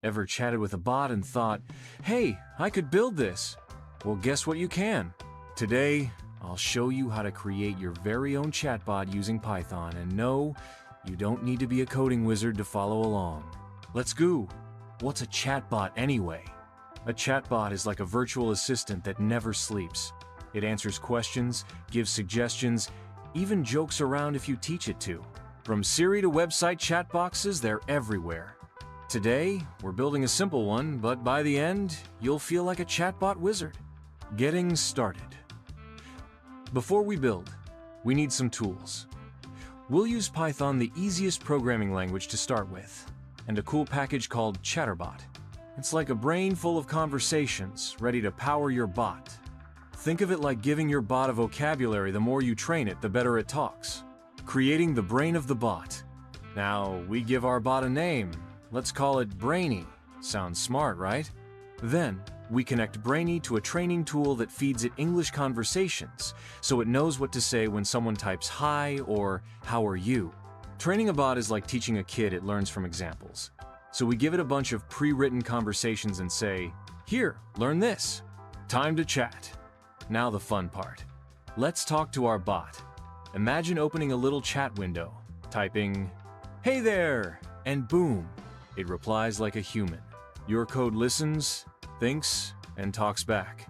Ever chatted with a bot and thought, hey, I could build this? Well, guess what you can. Today, I'll show you how to create your very own chatbot using Python, and no, you don't need to be a coding wizard to follow along. Let's go. What's a chatbot anyway? A chatbot is like a virtual assistant that never sleeps. It answers questions, gives suggestions, even jokes around if you teach it to. From Siri to website chat boxes, they're everywhere. Today, we're building a simple one, but by the end, you'll feel like a chatbot wizard. Getting started. Before we build, we need some tools. We'll use Python, the easiest programming language to start with, and a cool package called Chatbot. It's like a brain full of conversations, ready to power your bot. Think of it like giving your bot a vocabulary. The more you train it, the better it talks. Creating the brain of the bot. Now, we give our bot a name. Let's call it Brainy. Sounds smart, right? Then, we connect Brainy to a training tool that feeds it English conversations, so it knows what to say when someone types hi or how are you. Training a bot is like teaching a kid. It learns from examples. So we give it a bunch of pre-written conversations and say, here, learn this. Time to chat. Now the fun part. Let's talk to our bot. Imagine opening a little chat window, typing, hey there, and boom, it replies like a human. Your code listens, thinks, and talks back.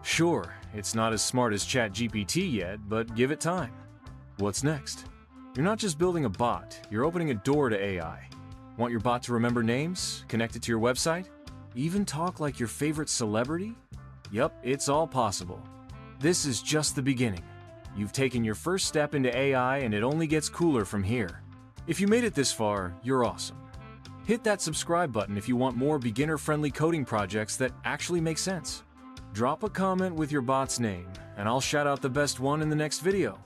Sure, it's not as smart as ChatGPT yet, but give it time. What's next? You're not just building a bot, you're opening a door to AI. Want your bot to remember names, connect it to your website, even talk like your favorite celebrity? Yup, it's all possible. This is just the beginning. You've taken your first step into AI, and it only gets cooler from here. If you made it this far, you're awesome. Hit that subscribe button if you want more beginner-friendly coding projects that actually make sense. Drop a comment with your bot's name, and I'll shout out the best one in the next video.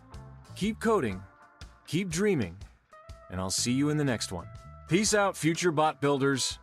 Keep coding, keep dreaming, and I'll see you in the next one. Peace out, future bot builders.